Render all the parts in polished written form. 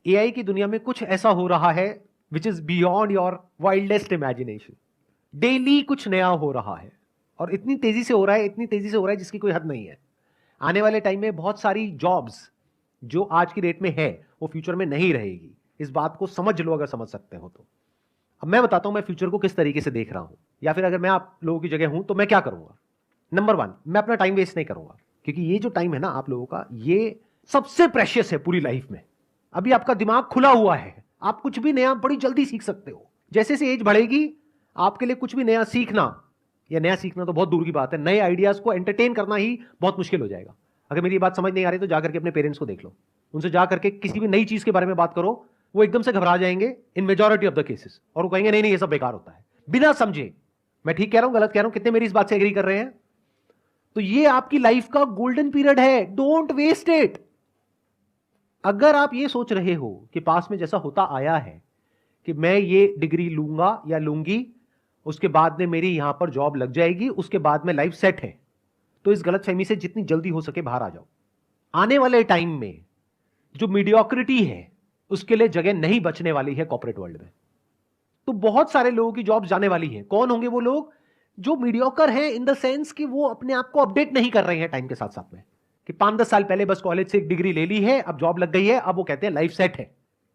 AI की दुनिया में कुछ ऐसा हो रहा है which is beyond your wildest imagination. Daily कुछ नया हो रहा है और इतनी तेजी से हो रहा है, इतनी तेजी से हो रहा है जिसकी कोई हद नहीं है। आने वाले टाइम में बहुत सारी जॉब्स जो आज की डेट में है वो फ्यूचर में नहीं रहेगी। इस बात को समझ लो अगर समझ सकते हो तो। अब मैं बताता हूं मैं फ्यूचर को किस तरीके से देख रहा हूं, या फिर अगर मैं आप लोगों की जगह हूं तो मैं क्या करूंगा। नंबर वन, मैं अपना टाइम वेस्ट नहीं करूंगा, क्योंकि ये जो टाइम है ना आप लोगों का, ये सबसे प्रेशियस है पूरी लाइफ में। अभी आपका दिमाग खुला हुआ है, आप कुछ भी नया बड़ी जल्दी सीख सकते हो। जैसे जैसे एज बढ़ेगी आपके लिए कुछ भी नया सीखना, या नया सीखना तो बहुत दूर की बात है, नए आइडियाज को एंटरटेन करना ही बहुत मुश्किल हो जाएगा। अगर मेरी बात समझ नहीं आ रही तो जाकर के अपने पेरेंट्स को देख लो, उनसे जाकर के किसी भी नई चीज के बारे में बात करो, वो एकदम से घबरा जाएंगे इन मेजॉरिटी ऑफ द केसेस, और वो कहेंगे नहीं नहीं ये सब बेकार होता है, बिना समझे। मैं ठीक कह रहा हूं गलत कह रहा हूं, कितने मेरी इस बात से एग्री कर रहे हैं? तो ये आपकी लाइफ का गोल्डन पीरियड है, डोंट वेस्ट इट। अगर आप ये सोच रहे हो कि पास में जैसा होता आया है कि मैं ये डिग्री लूंगा या लूंगी, उसके बाद में मेरी यहां पर जॉब लग जाएगी, उसके बाद में लाइफ सेट है, तो इस गलतफहमी से जितनी जल्दी हो सके बाहर आ जाओ। आने वाले टाइम में जो मीडियोक्रिटी है उसके लिए जगह नहीं बचने वाली है कॉर्पोरेट वर्ल्ड में। तो बहुत सारे लोगों की जॉब्स जाने वाली हैं। कौन होंगे वो लोग? जो मीडियोकर हैं इन द सेंस कि वो अपने आप को अपडेट नहीं कर रहे हैं टाइम के साथ साथ में, कि 5-10 साल पहले बस कॉलेज से एक डिग्री ले ली है, अब जॉब लग गई है, अब वो कहते हैं लाइफ सेट है।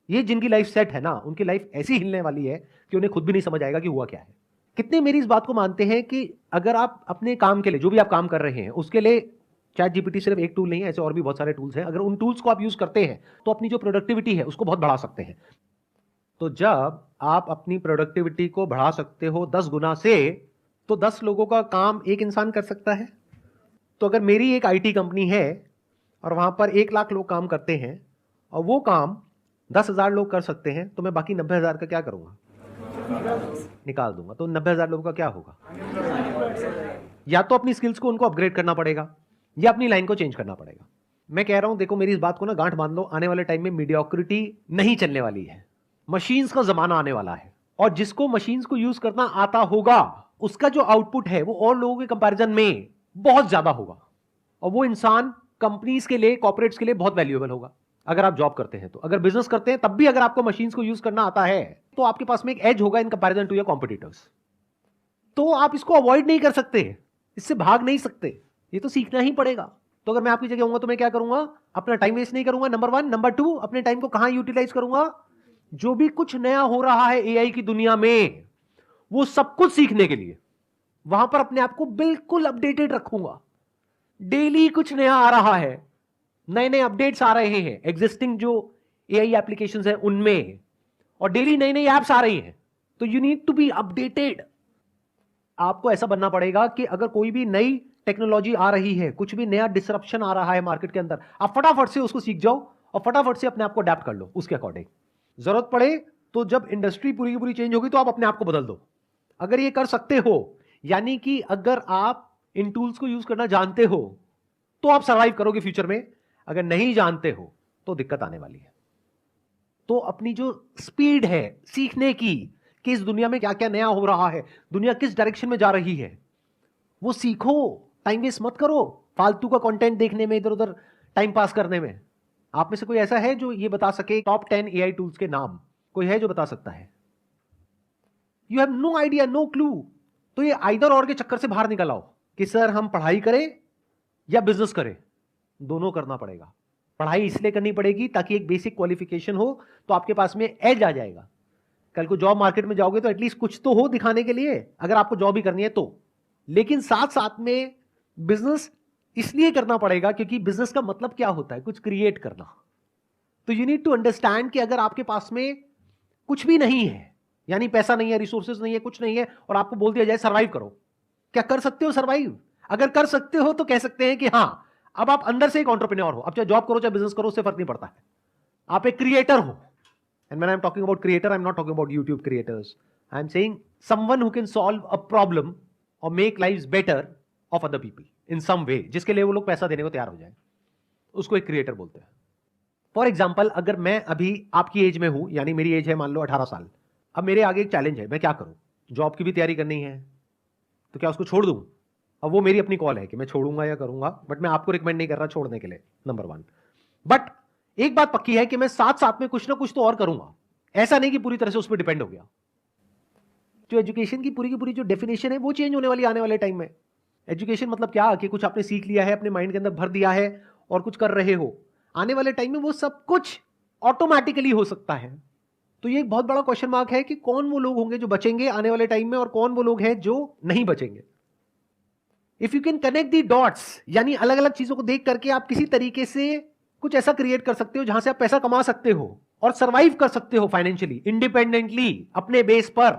ये जिनकी लाइफ सेट है ना, उनकी लाइफ ऐसी हिलने वाली है कि उन्हें खुद भी नहीं समझ आएगा कि हुआ क्या है। कितने मेरी इस बात को मानते हैं कि अगर आप अपने काम के लिए, जो भी आप काम कर रहे हैं उसके लिए, चैट जीपीटी सिर्फ एक टूल नहीं है, ऐसे और भी बहुत सारे टूल्स हैं, अगर उन टूल्स को आप यूज करते हैं तो अपनी जो प्रोडक्टिविटी है उसको बहुत बढ़ा सकते हैं। तो जब आप अपनी प्रोडक्टिविटी को बढ़ा सकते हो 10 गुना से, तो 10 लोगों का काम एक इंसान कर सकता है। तो अगर मेरी एक आईटी कंपनी है और वहां पर 1 लाख लोग काम करते हैं और वो काम 10,000 लोग कर सकते हैं, तो मैं बाकी 90,000 का क्या करूंगा? निकाल दूंगा। तो 90,000 लोगों का क्या होगा? या तो अपनी स्किल्स को उनको अपग्रेड करना पड़ेगा या अपनी लाइन को चेंज करना पड़ेगा। मैं कह रहा हूं, देखो मेरी इस बात को ना गांठ बांध लो, आने वाले टाइम में मीडियोक्रिटी नहीं चलने वाली है, मशीन्स का जमाना आने वाला है, और जिसको मशीन्स को यूज करना आता होगा उसका जो आउटपुट है वो और लोगों के कंपैरिजन में बहुत ज्यादा होगा, और वो इंसान कंपनीज के लिए, कॉर्पोरेट्स के लिए बहुत वैल्यूएबल होगा। अगर आप जॉब करते हैं तो, अगर बिजनेस करते हैं तब भी अगर आपको मशीन्स को यूज करना आता है तो आपके पास में एक एज होगा in comparison to your competitors. तो आप इसको अवॉइड नहीं कर सकते, इससे भाग नहीं सकते, ये तो सीखना ही पड़ेगा। तो अगर मैं आपकी जगह होऊंगा तो मैं क्या करूंगा? अपना टाइम वेस्ट नहीं करूंगा, नंबर वन। नंबर टू, अपने टाइम को कहां यूटिलाइज करूंगा? जो भी कुछ नया हो रहा है एआई की दुनिया में, वो सब कुछ सीखने के लिए वहां पर अपने आप को बिल्कुल अपडेटेड रखूंगा। डेली कुछ नया आ रहा है, नए नए अपडेट्स आ रहे हैं एग्जिस्टिंग जो एआई एप्लीकेशंस हैं उनमें, और डेली नई नई एप्स आ रही हैं। तो you need to be updated. आपको ऐसा बनना पड़ेगा कि अगर कोई भी नई टेक्नोलॉजी आ रही है, कुछ भी नया डिसरप्शन आ रहा है मार्केट के अंदर, आप फटाफट से उसको सीख जाओ और फटाफट से अपने आप को अडेप्ट कर लो उसके अकॉर्डिंग। जरूरत पड़े तो जब इंडस्ट्री पूरी की पूरी चेंज होगी तो आप अपने आप को बदल दो। अगर ये कर सकते हो, यानी कि अगर आप इन टूल्स को यूज करना जानते हो तो आप सर्वाइव करोगे फ्यूचर में। अगर नहीं जानते हो तो दिक्कत आने वाली है। तो अपनी जो स्पीड है सीखने की, कि इस दुनिया में क्या क्या नया हो रहा है, दुनिया किस डायरेक्शन में जा रही है, वो सीखो। टाइम वेस्ट मत करो फालतू का कंटेंट देखने में, इधर उधर टाइम पास करने में। आप में से कोई ऐसा है जो ये बता सके टॉप 10 एआई टूल्स के नाम? कोई है जो बता सकता है? You have no idea, no clue. तो ये आइदर और के चक्कर से बाहर निकल आओ कि सर हम पढ़ाई करें या बिजनेस करें। दोनों करना पड़ेगा। पढ़ाई इसलिए करनी पड़ेगी ताकि एक बेसिक क्वालिफिकेशन हो, तो आपके पास में एज आ जाएगा। कल को जॉब मार्केट में जाओगे तो एटलीस्ट कुछ तो हो दिखाने के लिए, अगर आपको जॉब ही करनी है तो। लेकिन साथ साथ में बिजनेस इसलिए करना पड़ेगा क्योंकि बिजनेस का मतलब क्या होता है? कुछ क्रिएट करना। तो यू नीड टू अंडरस्टैंड कि अगर आपके पास में कुछ भी नहीं है, यानी पैसा नहीं है, रिसोर्सेज नहीं है, कुछ नहीं है, और आपको बोल दिया जाए सर्वाइव करो, क्या कर सकते हो सर्वाइव? अगर कर सकते हो तो कह सकते हैं कि हां, अब आप अंदर से एक एंटरप्रेन्योर हो। अब चाहे जॉब करो चाहे बिजनेस करो, उससे फर्क नहीं पड़ता है, आप एक क्रिएटर हो। And when I am talking about creator, I am not talking about YouTube creators, I am saying someone who can solve a problem और make lives better of other people in some way, जिसके लिए वो लोग पैसा देने को तैयार हो जाए, उसको एक क्रिएटर बोलते हैं। फॉर एग्जाम्पल, अगर मैं अभी आपकी एज में हूं, यानी मेरी एज है मान लो 18 साल, अब मेरे आगे एक चैलेंज है, मैं क्या करूं? जॉब की भी तैयारी करनी है, तो क्या उसको छोड़ दूं? अब वो मेरी अपनी कॉल है कि मैं छोड़ूंगा या करूंगा, बट मैं आपको रिकमेंड नहीं कर रहा छोड़ने के लिए, नंबर वन। बट एक बात पक्की है कि मैं साथ साथ में कुछ ना कुछ तो और करूंगा, ऐसा नहीं कि पूरी तरह से उस पर डिपेंड हो गया। जो एजुकेशन की पूरी जो डेफिनेशन है वो चेंज होने वाली आने वाले टाइम में। एजुकेशन मतलब क्या कि कुछ आपने सीख लिया है, अपने माइंड के अंदर भर दिया है और कुछ कर रहे हो, आने वाले टाइम में वो सब कुछ ऑटोमेटिकली हो सकता है। तो ये एक बहुत बड़ा क्वेश्चन मार्क है कि कौन वो लोग होंगे जो बचेंगे आने वाले टाइम में और कौन वो लोग हैं जो नहीं बचेंगे। If you can connect the dots, यानी अलग अलग चीजों को देख करके आप किसी तरीके से कुछ ऐसा क्रिएट कर सकते हो जहां से आप पैसा कमा सकते हो और सरवाइव कर सकते हो फाइनेंशियली इंडिपेंडेंटली अपने बेस पर,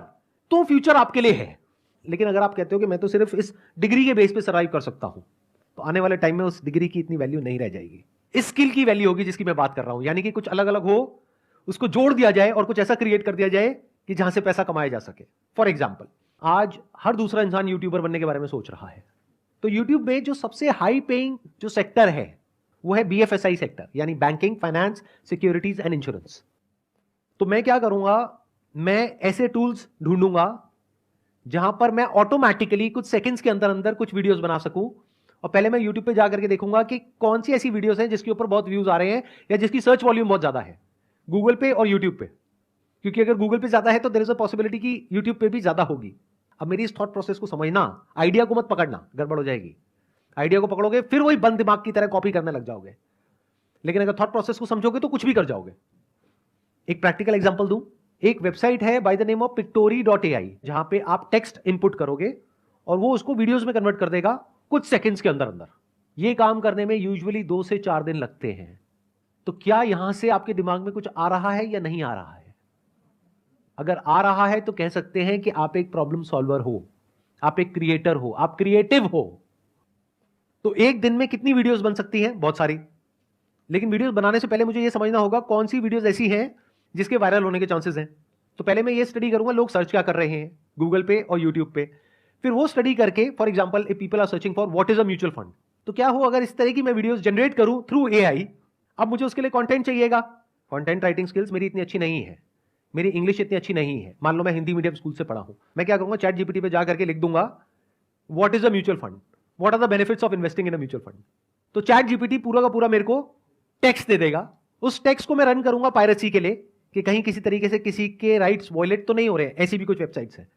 तो फ्यूचर आपके लिए है। लेकिन अगर आप कहते हो कि मैं तो सिर्फ इस डिग्री के बेस पे सरवाइव कर सकता हूं, तो आने वाले टाइम में उस डिग्री की इतनी वैल्यू नहीं रह जाएगी। इस स्किल की वैल्यू होगी जिसकी मैं बात कर रहा हूं, यानी कि कुछ अलग अलग हो, उसको जोड़ दिया जाए और कुछ ऐसा क्रिएट कर दिया जाए कि जहां से पैसा कमाया जा सके। फॉर एग्जाम्पल, आज हर दूसरा इंसान यूट्यूबर बनने के बारे में सोच रहा है। तो यूट्यूब में जो सबसे हाई पेइंग जो सेक्टर है वो है BFSI सेक्टर, यानी banking, finance, securities and insurance. तो मैं क्या करूंगा, मैं ऐसे टूल्स ढूंढूंगा जहां पर मैं ऑटोमेटिकली कुछ सेकंड्स के अंदर अंदर कुछ वीडियोस बना सकूं। और पहले मैं यूट्यूब पे जाकर के देखूंगा कि कौन सी ऐसी वीडियोस हैं जिसके ऊपर बहुत व्यूज आ रहे हैं या जिसकी सर्च वॉल्यूम बहुत ज्यादा है, गूगल पे और यूट्यूब पे। क्योंकि अगर गूगल पे ज्यादा है तो देयर इज अ पॉसिबिलिटी कि यूट्यूब पे भी ज्यादा होगी। अब मेरी इस थॉट प्रोसेस को समझना, आइडिया को मत पकड़ना, गड़बड़ हो जाएगी। आइडिया को पकड़ोगे फिर वही बंद दिमाग की तरह कॉपी करने लग जाओगे, लेकिन अगर थॉट प्रोसेस को समझोगे तो कुछ भी कर जाओगे। एक प्रैक्टिकल एग्जांपल दूं, एक वेबसाइट है by the name of pictory.ai, जहां पे आप टेक्स्ट इनपुट करोगे और वो उसको वीडियोस में कन्वर्ट कर देगा कुछ सेकंड्स के अंदर अंदर। ये काम करने में यूजुअली 2 से 4 दिन लगते हैं। तो क्या यहां से आपके दिमाग में कुछ आ रहा है या नहीं आ रहा है? अगर आ रहा है तो कह सकते हैं कि आप एक प्रॉब्लम सॉल्वर हो, आप एक क्रिएटर हो, आप क्रिएटिव हो। तो एक दिन में कितनी वीडियोस बन सकती हैं? बहुत सारी। लेकिन वीडियोस बनाने से पहले मुझे यह समझना होगा कौन सी वीडियोस ऐसी हैं जिसके वायरल होने के चांसेस हैं। तो पहले मैं ये स्टडी करूंगा लोग सर्च क्या कर रहे हैं गूगल पे और यूट्यूब पे। फिर वो स्टडी करके, for example if people are searching for what is a mutual fund, तो क्या हो अगर इस तरह की मैं वीडियोस जनरेट करूं थ्रू AI। अब मुझे उसके लिए कंटेंट चाहिएगा। कंटेंट राइटिंग स्किल्स मेरी इतनी अच्छी नहीं है, मेरी इंग्लिश इतनी अच्छी नहीं है। मान लो मैं हिंदी मीडियम स्कूल से पढ़ा हूं, मैं क्या करूंगा, चैट जीपीटी पे जाकर के लिख दूंगा what is a mutual fund, what are the benefits of investing in a mutual fund. तो चैट जीपीटी पूरा का पूरा मेरे को टेक्स्ट दे देगा। उस टेक्स्ट को मैं रन करूंगा पायरेसी के लिए कि कहीं किसी तरीके से किसी के राइट्स वायलेट तो नहीं हो रहे हैं। ऐसी भी कुछ वेबसाइट्स हैं।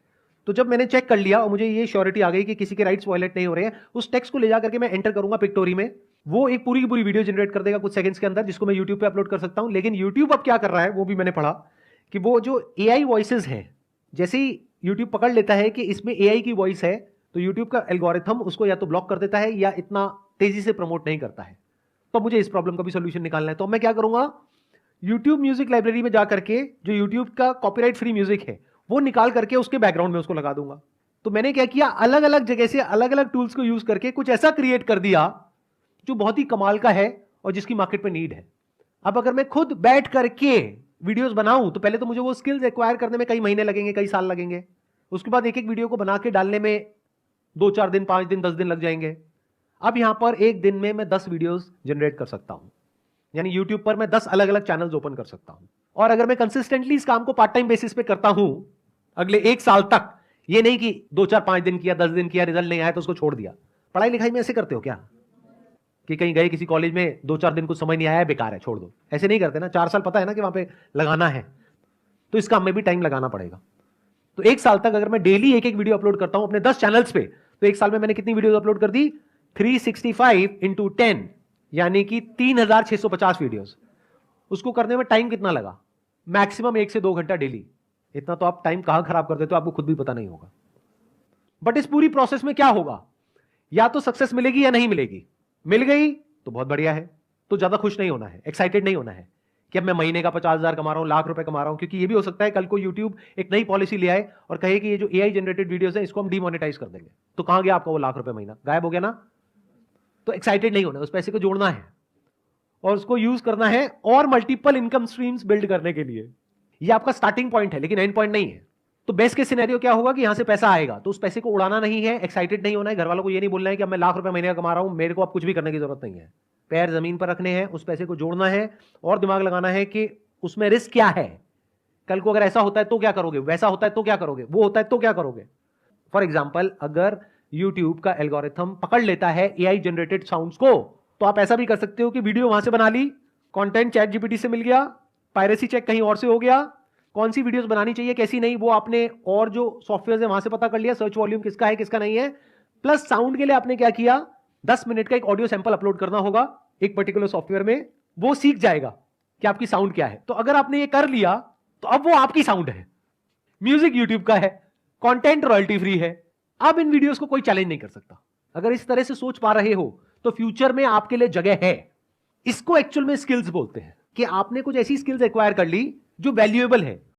तो जब मैंने चेक कर लिया और मुझे ये श्योरिटी आ गई कि किसी के राइट्स वायलेट नहीं हो रहे हैं, उस टेक्स्ट को ले जाकर के मैं एंटर करूंगा पिक्टोरी में, वो एक पूरी की पूरी वीडियो जनरेट कर देगा कुछ सेकंड्स के अंदर, जिसको मैं यूट्यूब पे अपलोड कर सकता हूं। लेकिन यूट्यूब अब क्या कर रहा है वो भी मैंने पढ़ा कि वो जो AI वॉइसेस हैं, जैसे ही यूट्यूब पकड़ लेता है कि इसमें AI की वॉइस है, तो यूट्यूब का एल्गोरिथम उसको या तो ब्लॉक कर देता है या इतना तेजी से प्रमोट नहीं करता है। तो मुझे इस प्रॉब्लम का भी सोल्यूशन निकालना है। तो मैं क्या करूंगा, यूट्यूब म्यूजिक लाइब्रेरी में जाकर के जो यूट्यूब का कॉपीराइट फ्री म्यूजिक है वो निकाल करके उसके बैकग्राउंड में उसको लगा दूंगा। तो मैंने क्या किया, अलग अलग जगह से अलग अलग टूल्स को यूज करके कुछ ऐसा क्रिएट कर दिया जो बहुत ही कमाल का है और जिसकी मार्केट में नीड है। अब अगर मैं खुद बैठ करके वीडियोस बनाऊं तो पहले तो मुझे वो स्किल्स एक्वायर करने में कई महीने लगेंगे, कई साल लगेंगे। उसके बाद एक एक वीडियो को बना के डालने में 2-4 दिन, 5 दिन, 10 दिन लग जाएंगे। अब यहां पर एक दिन में मैं 10 वीडियोस जनरेट कर सकता हूं, यानी YouTube पर मैं 10 अलग अलग चैनल्स ओपन कर सकता हूं। और अगर मैं कंसिस्टेंटली इस काम को पार्ट टाइम बेसिस पे करता हूं अगले 1 साल तक, ये नहीं कि 2-4-5 दिन किया, 10 दिन किया, रिजल्ट नहीं आया तो उसको छोड़ दिया। पढ़ाई लिखाई में ऐसे करते हो क्या कि कहीं गए किसी कॉलेज में, 2-4 दिन कुछ समझ नहीं आया, बेकार है, छोड़ दो, ऐसे नहीं करते ना। 4 साल पता है ना कि वहां पे लगाना है, तो इस काम में भी टाइम लगाना पड़ेगा। तो 1 साल तक अगर मैं डेली एक एक वीडियो अपलोड करता हूं अपने 10 चैनल्स पे, तो 1 साल में मैंने कितनी वीडियो अपलोड कर दी, 365 × 10, यानी कि 3650 वीडियोस। उसको करने में टाइम कितना लगा, मैक्सिमम 1 से 2 घंटा डेली। इतना तो आप टाइम कहां खराब कर देते हो आपको खुद भी पता नहीं होगा। बट इस पूरी प्रोसेस में क्या होगा, या तो सक्सेस मिलेगी या नहीं मिलेगी। मिल गई तो बहुत बढ़िया है, तो ज्यादा खुश नहीं होना है, एक्साइटेड नहीं होना है कि अब मैं महीने का 50,000 कमा रहा हूं, लाख रुपए कमा रहा हूं। क्योंकि ये भी हो सकता है कल को यूट्यूब एक नई पॉलिसी ले आए और कहे कि ये जो AI जनरेटेड वीडियोस है इसको हम डिमोनेटाइज कर देंगे, तो कहां गया आपका वो लाख रुपए महीना, गायब हो गया ना। तो एक्साइटेड नहीं होना, उस पैसे को जोड़ना है और उसको यूज करना है और मल्टीपल इनकम स्ट्रीम्स बिल्ड करने के लिए। ये आपका स्टार्टिंग पॉइंट है लेकिन एंड पॉइंट नहीं है। तो बेस्ट के सिनेरियो क्या होगा कि यहां से पैसा आएगा तो उस पैसे को उड़ाना नहीं है, एक्साइटेड नहीं होना है, घर वालों को ये नहीं बोलना है कि अब मैं लाख रुपए महीने का कमा रहा हूं, मेरे को अब कुछ भी करने की जरूरत नहीं है। पैर जमीन पर रखने हैं, उस पैसे को जोड़ना है और दिमाग लगाना है कि उसमें रिस्क क्या है, कल को अगर ऐसा होता है तो क्या करोगे, वैसा होता है तो क्या करोगे, वो होता है तो क्या करोगे। फॉर एग्जाम्पल, अगर यूट्यूब का एल्गोरिथम पकड़ लेता है AI जनरेटेड साउंड्स को, तो आप ऐसा भी कर सकते हो कि वीडियो वहां से बना ली कंटेंट चैट जीपीटी से मिल गया, पायरेसी चेक कहीं और से हो गया, कौन सी वीडियोस बनानी चाहिए कैसी नहीं वो आपने और जो सॉफ्टवेयर है वहां से पता कर लिया, सर्च वॉल्यूम किसका है किसका नहीं है। प्लस साउंड के लिए आपने क्या किया, 10 मिनट का एक ऑडियो सैंपल अपलोड करना होगा एक पर्टिकुलर सॉफ्टवेयर में, वो सीख जाएगा कि आपकी साउंड क्या है। तो अगर आपने ये कर लिया तो अब वो आपकी साउंड है। म्यूजिक यूट्यूब का है, कंटेंट रॉयल्टी फ्री है, अब इन वीडियोस को कोई चैलेंज नहीं कर सकता। अगर इस तरह से सोच पा रहे हो तो फ्यूचर में आपके लिए जगह है। इसको एक्चुअल में स्किल्स बोलते हैं कि आपने कुछ ऐसी स्किल्स एक्वायर कर ली जो वैल्यूएबल है।